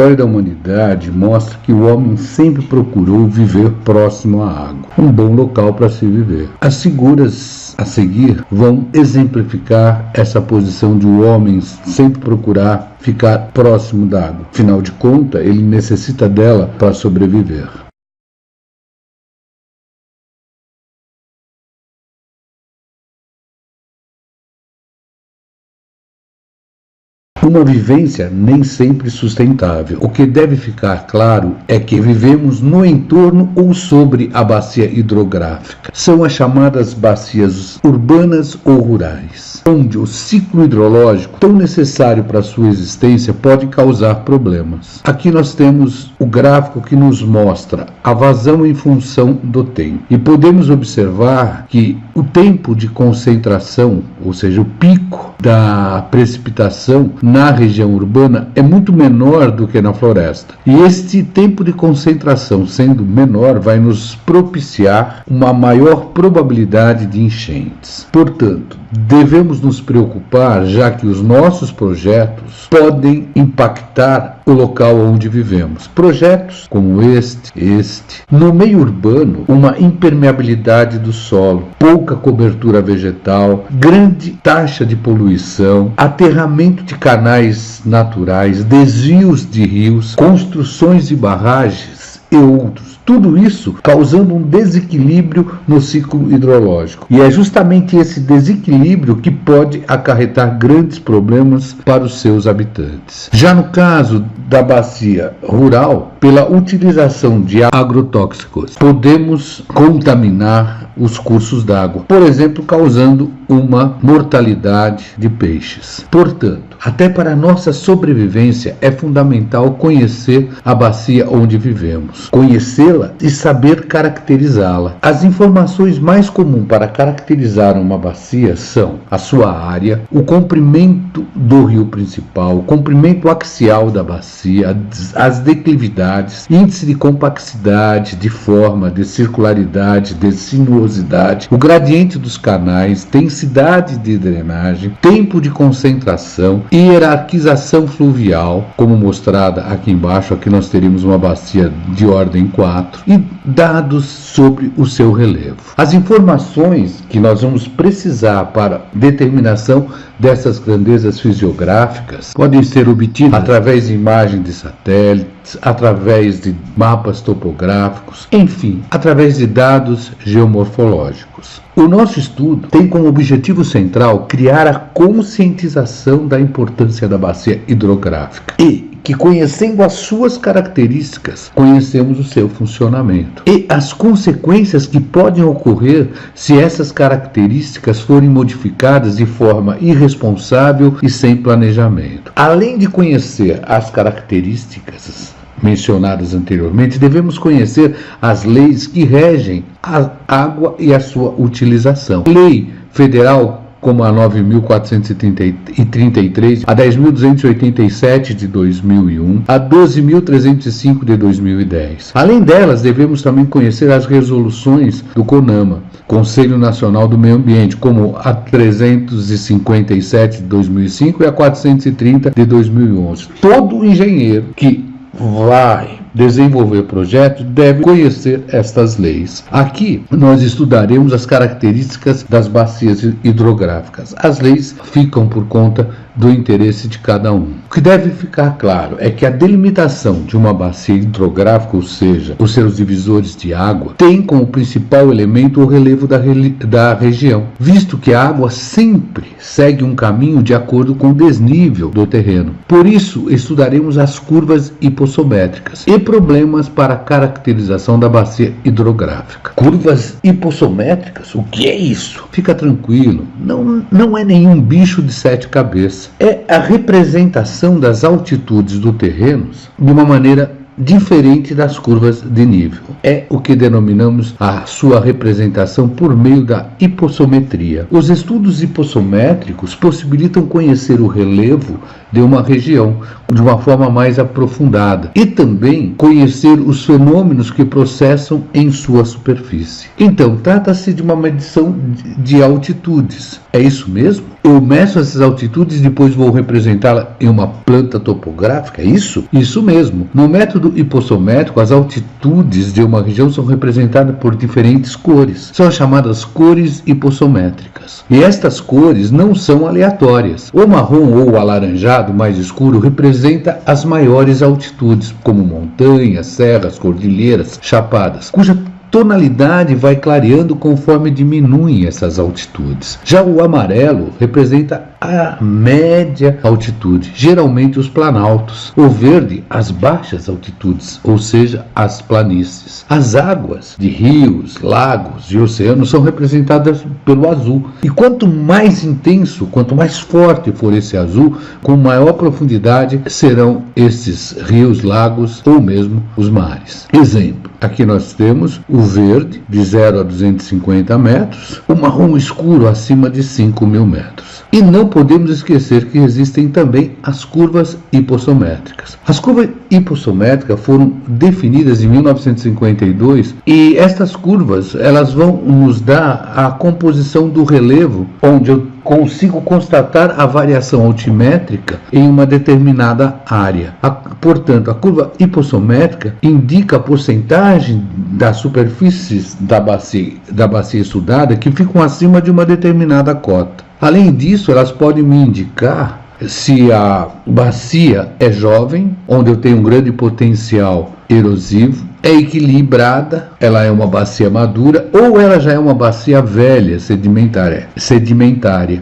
história da humanidade mostra que o homem sempre procurou viver próximo à água, um bom local para se viver. As figuras a seguir vão exemplificar essa posição de o homem sempre procurar ficar próximo da água. Afinal de contas, ele necessita dela para sobreviver. Uma vivência nem sempre sustentável. O que deve ficar claro é que vivemos no entorno ou sobre a bacia hidrográfica. São as chamadas bacias urbanas ou rurais, onde o ciclo hidrológico, tão necessário para sua existência, pode causar problemas. Aqui nós temos o gráfico que nos mostra a vazão em função do tempo. E podemos observar que o tempo de concentração, ou seja, o pico da precipitação na região urbana é muito menor do que na floresta. E este tempo de concentração sendo menor vai nos propiciar uma maior probabilidade de enchentes. Portanto, devemos nos preocupar, já que os nossos projetos podem impactar o local onde vivemos. Projetos como este. No meio urbano, uma impermeabilidade do solo, pouca cobertura vegetal, grande taxa de poluição, aterramento de canais naturais, desvios de rios, construções de barragens e outros. Tudo isso causando um desequilíbrio no ciclo hidrológico. E é justamente esse desequilíbrio que pode acarretar grandes problemas para os seus habitantes. Já no caso da bacia rural, pela utilização de agrotóxicos, podemos contaminar os cursos d'água, por exemplo, causando uma mortalidade de peixes. Portanto, até para a nossa sobrevivência é fundamental conhecer a bacia onde vivemos, conhecê-la e saber caracterizá-la. As informações mais comuns para caracterizar uma bacia são a sua área, o comprimento do rio principal, o comprimento axial da bacia, as declividades, índice de compaxidade, de forma, de circularidade, de sinuosidade, o gradiente dos canais, densidade de drenagem, tempo de concentração, hierarquização fluvial, como mostrada aqui embaixo. Aqui nós teríamos uma bacia de ordem 4 e dados sobre o seu relevo. As informações que nós vamos precisar para determinação dessas grandezas fisiográficas podem ser obtidas através de imagens de satélites, através de mapas topográficos, enfim, através de dados geomorfológicos. O nosso estudo tem como objetivo central criar a conscientização da importância da bacia hidrográfica e que, conhecendo as suas características, conhecemos o seu funcionamento e as consequências que podem ocorrer se essas características forem modificadas de forma irresponsável e sem planejamento. Além de conhecer as características mencionadas anteriormente, devemos conhecer as leis que regem a água e a sua utilização. Lei Federal como a 9.433, a 10.287 de 2001, a 12.305 de 2010. Além delas, devemos também conhecer as resoluções do CONAMA, Conselho Nacional do Meio Ambiente, como a 357 de 2005 e a 430 de 2011. Todo engenheiro que vai desenvolver projetos deve conhecer estas leis. Aqui nós estudaremos as características das bacias hidrográficas. As leis ficam por conta do interesse de cada um. O que deve ficar claro é que a delimitação de uma bacia hidrográfica, ou seja, os seus divisores de água, tem como principal elemento o relevo da região, visto que a água sempre segue um caminho de acordo com o desnível do terreno. Por isso, estudaremos as curvas hipossométricas e problemas para a caracterização da bacia hidrográfica. Curvas hipossométricas? O que é isso? Fica tranquilo, não é nenhum bicho de 7 cabeças. É a representação das altitudes do terreno de uma maneira diferente das curvas de nível. É o que denominamos a sua representação por meio da hipossometria. Os estudos hipossométricos possibilitam conhecer o relevo de uma região de uma forma mais aprofundada e também conhecer os fenômenos que processam em sua superfície. Então, trata-se de uma medição de altitudes. É isso mesmo? Eu meço essas altitudes e depois vou representá-la em uma planta topográfica? É isso? Isso mesmo. No método hipossométrico, as altitudes de uma região são representadas por diferentes cores. São chamadas cores hipossométricas. E estas cores não são aleatórias. O marrom ou o alaranjado mais escuro representa as maiores altitudes, como montanhas, serras, cordilheiras, chapadas, cuja tonalidade vai clareando conforme diminuem essas altitudes. Já o amarelo representa a média altitude, geralmente os planaltos. O verde, as baixas altitudes, ou seja, as planícies. As águas de rios, lagos e oceanos são representadas pelo azul. E quanto mais intenso, quanto mais forte for esse azul, com maior profundidade serão esses rios, lagos ou mesmo os mares. Exemplo. Aqui nós temos o verde, de 0 a 250 metros, o marrom escuro acima de 5.000 metros. E não podemos esquecer que existem também as curvas hipossométricas. As curvas hipossométricas foram definidas em 1952 e estas curvas elas vão nos dar a composição do relevo, onde eu consigo constatar a variação altimétrica em uma determinada área. Portanto, a curva hipossométrica indica a porcentagem das superfícies da bacia estudada que ficam acima de uma determinada cota. Além disso, elas podem me indicar se a bacia é jovem, onde eu tenho um grande potencial erosivo, é equilibrada, ela é uma bacia madura, ou ela já é uma bacia velha, sedimentária,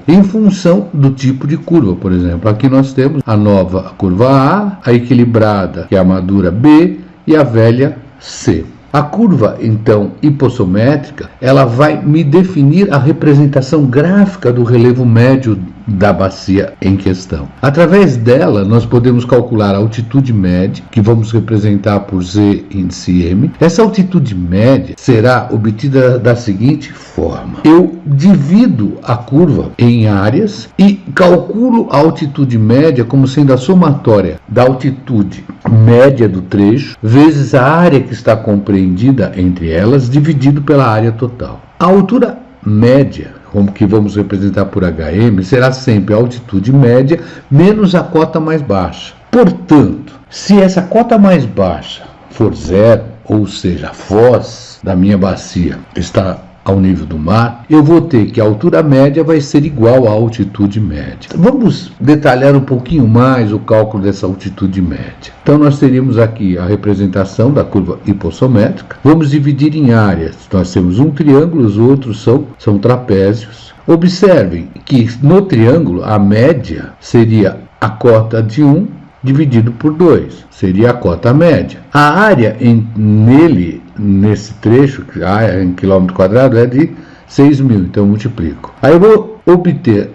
em função do tipo de curva. Por exemplo, aqui nós temos a nova curva A, a equilibrada, que é a madura B, e a velha C. A curva, então, hipossométrica, ela vai me definir a representação gráfica do relevo médio da bacia em questão. Através dela, nós podemos calcular a altitude média, que vamos representar por Z índice M. Essa altitude média será obtida da seguinte forma. Eu divido a curva em áreas e calculo a altitude média como sendo a somatória da altitude média do trecho vezes a área que está compreendida entre elas, dividido pela área total. A altura média, como que vamos representar por HM, será sempre a altitude média menos a cota mais baixa. Portanto, se essa cota mais baixa for zero, ou seja, a foz da minha bacia está ao nível do mar, eu vou ter que a altura média vai ser igual à altitude média. Vamos detalhar um pouquinho mais o cálculo dessa altitude média. Então nós teríamos aqui a representação da curva hipossométrica. Vamos dividir em áreas. Nós temos um triângulo, os outros são trapézios. Observem que no triângulo a média seria a cota de 1 dividido por 2, seria a cota média. A área nesse trecho, a área em quilômetro quadrado, é de 6.000, então eu multiplico. Aí eu vou obter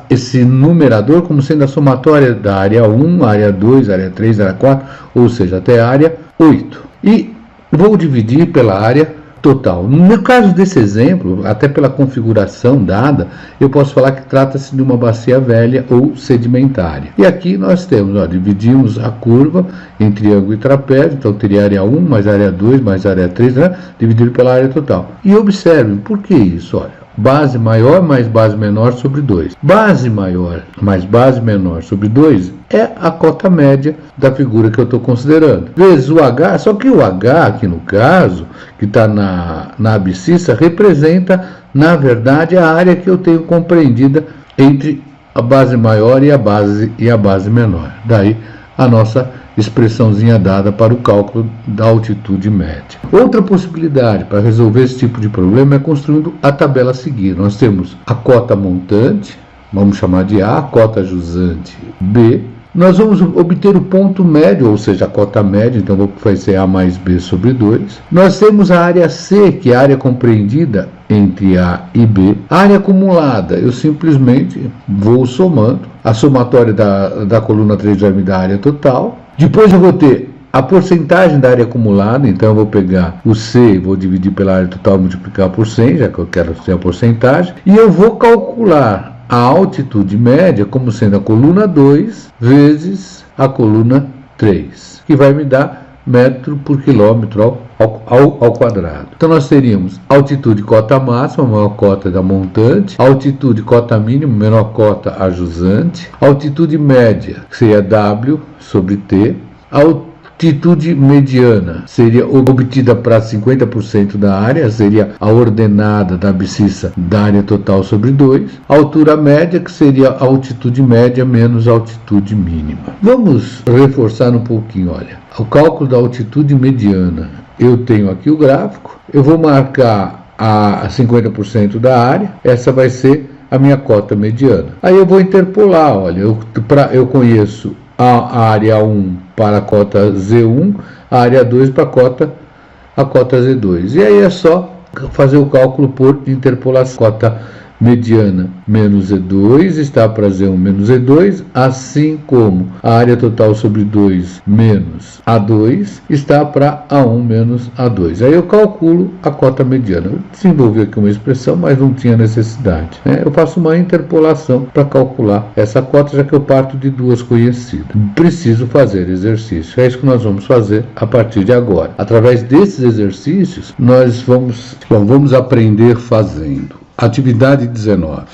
esse numerador como sendo a somatória da área 1, área 2, área 3, área 4, ou seja, até a área 8. E vou dividir pela área total. No caso desse exemplo, até pela configuração dada, eu posso falar que trata-se de uma bacia velha ou sedimentária. E aqui nós temos, dividimos a curva em triângulo e trapézio, então teria área 1 mais área 2 mais área 3, dividido pela área total. E observem, por que isso? Olha, base maior mais base menor sobre 2. Base maior mais base menor sobre 2 é a cota média da figura que eu estou considerando. Vezes o H, só que o H aqui no caso, que está na abscissa, representa, na verdade, a área que eu tenho compreendida entre a base maior e a base menor. Daí a nossa expressãozinha dada para o cálculo da altitude média. Outra possibilidade para resolver esse tipo de problema é construindo a tabela a seguir. Nós temos a cota montante, vamos chamar de A, a cota jusante B. Nós vamos obter o ponto médio, ou seja, a cota média, então vai ser A mais B sobre 2. Nós temos a área C, que é a área compreendida entre A e B. A área acumulada, eu simplesmente vou somando. A somatória da coluna 3 vai me dar a área total. Depois eu vou ter a porcentagem da área acumulada, então eu vou pegar o C, vou dividir pela área total e multiplicar por 100, já que eu quero ter a porcentagem, e eu vou calcular a altitude média como sendo a coluna 2 vezes a coluna 3, que vai me dar metro por quilômetro ao quadrado. Então nós teríamos altitude cota máxima, maior cota da montante, altitude cota mínima, menor cota a jusante, altitude média, que seria W sobre T, altitude mediana seria obtida para 50% da área, seria a ordenada da abscissa da área total sobre 2. Altura média, que seria a altitude média menos a altitude mínima. Vamos reforçar um pouquinho, olha. O cálculo da altitude mediana. Eu tenho aqui o gráfico, eu vou marcar a 50% da área, essa vai ser a minha cota mediana. Aí eu vou interpolar, olha, eu conheço a área 1 para a cota Z1, a área 2 para a cota Z2. E aí é só fazer o cálculo por interpolação. Cota mediana menos E2 está para Z1 menos E2, assim como a área total sobre 2 menos A2 está para A1 menos A2. Aí eu calculo a cota mediana. Eu desenvolvi aqui uma expressão, mas não tinha necessidade, né? Eu faço uma interpolação para calcular essa cota, já que eu parto de duas conhecidas. Preciso fazer exercício. É isso que nós vamos fazer a partir de agora. Através desses exercícios, nós vamos aprender fazendo. Atividade 19.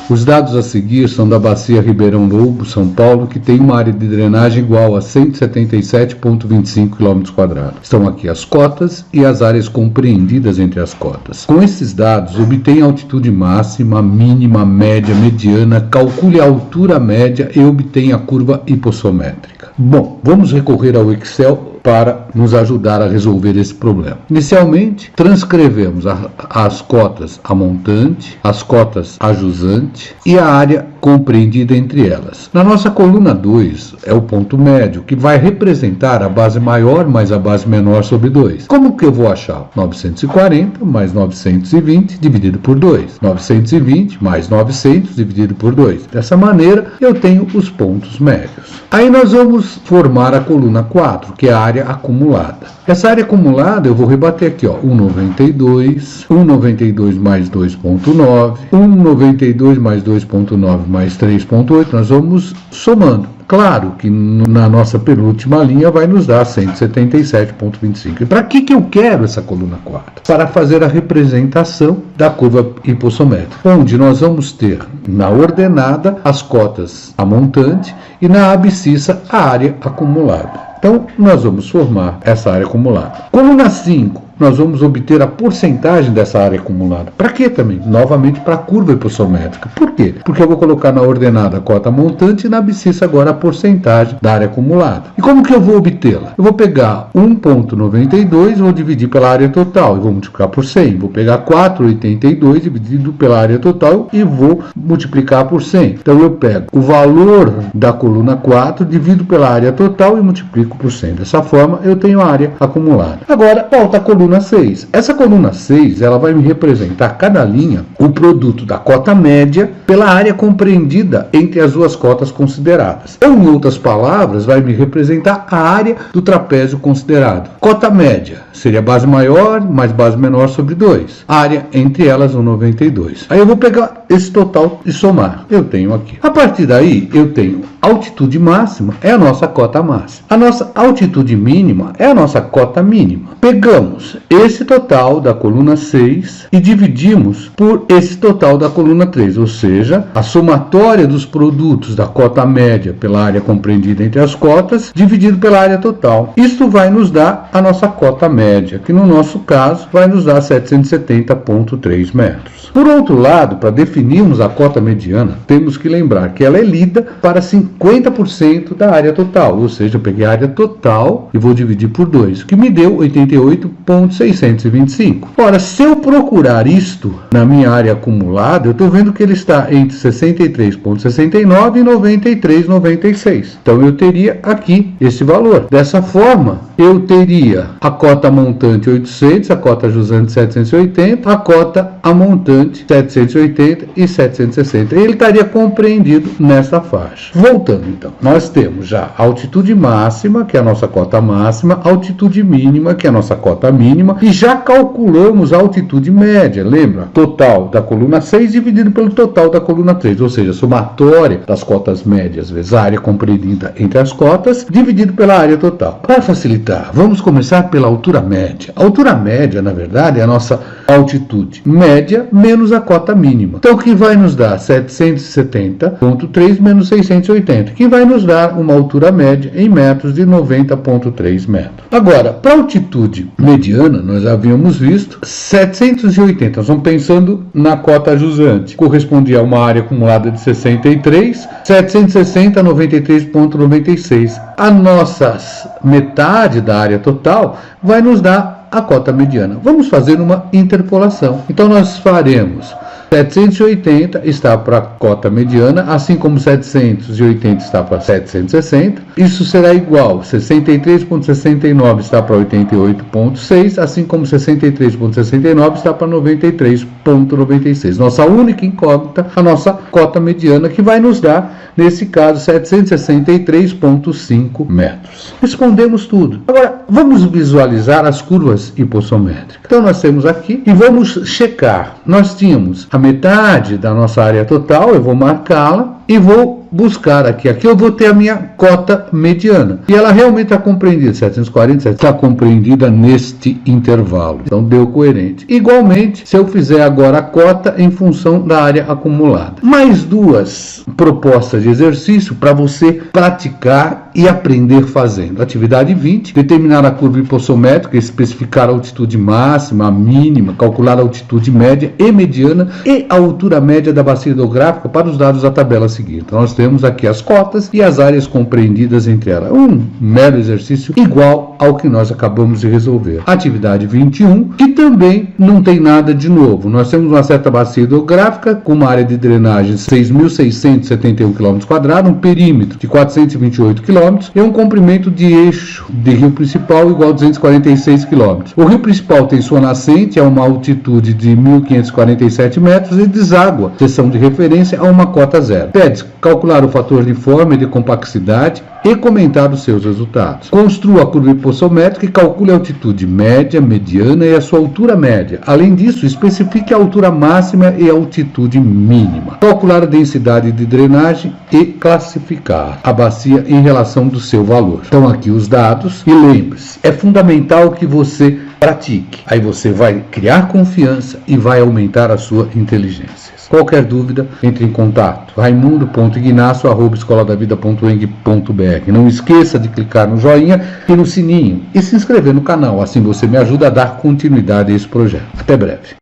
Os dados a seguir são da Bacia Ribeirão Lobo, São Paulo, que tem uma área de drenagem igual a 177,25 km². Estão aqui as cotas e as áreas compreendidas entre as cotas. Com esses dados, obtenha a altitude máxima, mínima, média, mediana, calcule a altura média e obtenha a curva hipossométrica. Bom, vamos recorrer ao Excel para nos ajudar a resolver esse problema. Inicialmente, transcrevemos as cotas a montante, as cotas a jusante e a área compreendida entre elas. Na nossa coluna 2 é o ponto médio, que vai representar a base maior mais a base menor sobre 2. Como que eu vou achar? 940 mais 920 dividido por 2. 920 mais 900 dividido por 2. Dessa maneira, eu tenho os pontos médios. Aí nós vamos formar a coluna 4, que é a área acumulada. Essa área acumulada eu vou rebater aqui, ó, 1,92, 1,92 mais 2,9, 1,92 mais 2,9 mais 3,8, nós vamos somando. Claro que na nossa penúltima linha vai nos dar 177,25. E para que eu quero essa coluna 4? Para fazer a representação da curva hipossométrica, onde nós vamos ter na ordenada as cotas a montante e na abscissa a área acumulada. Então, nós vamos formar essa área acumulada. Coluna 5, nós vamos obter a porcentagem dessa área acumulada. Para quê também? Novamente para a curva hipossométrica. Por quê? Porque eu vou colocar na ordenada a cota montante e na abscissa agora a porcentagem da área acumulada. E como que eu vou obtê-la? Eu vou pegar 1,92, vou dividir pela área total e vou multiplicar por 100. Vou pegar 4,82 dividido pela área total e vou multiplicar por 100. Então eu pego o valor da coluna 4, divido pela área total e multiplico por 100. Dessa forma eu tenho a área acumulada. Agora falta a coluna 6. Essa coluna 6, ela vai me representar cada linha o produto da cota média pela área compreendida entre as duas cotas consideradas. Ou, em outras palavras, vai me representar a área do trapézio considerado. Cota média seria base maior mais base menor sobre 2. Área entre elas, 1,92. Aí eu vou pegar esse total e somar. Eu tenho aqui. A partir daí, eu tenho altitude máxima, é a nossa cota máxima. A nossa altitude mínima é a nossa cota mínima. Pegamos esse total da coluna 6 e dividimos por esse total da coluna 3, ou seja, a somatória dos produtos da cota média pela área compreendida entre as cotas, dividido pela área total. Isto vai nos dar a nossa cota média, que no nosso caso vai nos dar 770,3 metros. Por outro lado, para definirmos a cota mediana, temos que lembrar que ela é lida para 50% da área total, ou seja, eu peguei a área total e vou dividir por 2, que me deu 88,5 63,625. Ora, se eu procurar isto na minha área acumulada, eu estou vendo que ele está entre 63,69 e 93,96. Então eu teria aqui esse valor. Dessa forma, eu teria a cota montante 800, a cota jusante 780, a cota a montante 780 e 760. Ele estaria compreendido nessa faixa. Voltando então, nós temos já a altitude máxima, que é a nossa cota máxima, a altitude mínima, que é a nossa cota mínima, e já calculamos a altitude média, lembra? Total da coluna 6 dividido pelo total da coluna 3, ou seja, somatória das cotas médias vezes a área compreendida entre as cotas, dividido pela área total. Para facilitar, vamos começar pela altura média. A altura média, na verdade, é a nossa altitude média menos a cota mínima. Então, o que vai nos dar 770,3 menos 680, que vai nos dar uma altura média em metros de 90,3 metros. Agora, para a altitude mediana, nós havíamos visto 780, nós vamos pensando na cota jusante, correspondia a uma área acumulada de 63, 760, 93,96. A nossa metade da área total vai nos dar a cota mediana. Vamos fazer uma interpolação. Então, nós faremos 780 está para a cota mediana, assim como 780 está para 760. Isso será igual, 63,69 está para 88,6, assim como 63,69 está para 93,96. Nossa única incógnita, a nossa cota mediana, que vai nos dar, nesse caso, 763,5 metros. Respondemos tudo. Agora, vamos visualizar as curvas hipossométricas. Então, nós temos aqui e vamos checar. Nós tínhamos a metade da nossa área total, eu vou marcá-la e vou buscar aqui. Aqui eu vou ter a minha cota mediana. E ela realmente está compreendida, 740, está compreendida neste intervalo. Então deu coerente. Igualmente, se eu fizer agora a cota em função da área acumulada. Mais duas propostas de exercício para você praticar e aprender fazendo. Atividade 20, determinar a curva hipossométrica, especificar a altitude máxima, a mínima, calcular a altitude média e mediana e a altura média da bacia hidrográfica para os dados da tabela seguinte. Então nós temos aqui as cotas e as áreas compreendidas entre elas. Um mero exercício igual ao que nós acabamos de resolver. Atividade 21, que também não tem nada de novo. Nós temos uma certa bacia hidrográfica com uma área de drenagem de 6.671 km², um perímetro de 428 km e um comprimento de eixo de rio principal igual a 246 km. O rio principal tem sua nascente a uma altitude de 1.547 metros e deságua, seção de referência, a uma cota zero. Pede-se calcular o fator de forma e de complexidade e comentar os seus resultados. Construa a curva hipossométrica e calcule a altitude média, mediana e a sua altura média. Além disso, especifique a altura máxima e a altitude mínima. Calcular a densidade de drenagem e classificar a bacia em relação do seu valor. Então aqui os dados e lembre-se, é fundamental que você pratique. Aí você vai criar confiança e vai aumentar a sua inteligência. Qualquer dúvida, entre em contato. raimundo.ignacio@escoladavida.eng.br. Não esqueça de clicar no joinha e no sininho e se inscrever no canal. Assim você me ajuda a dar continuidade a esse projeto. Até breve.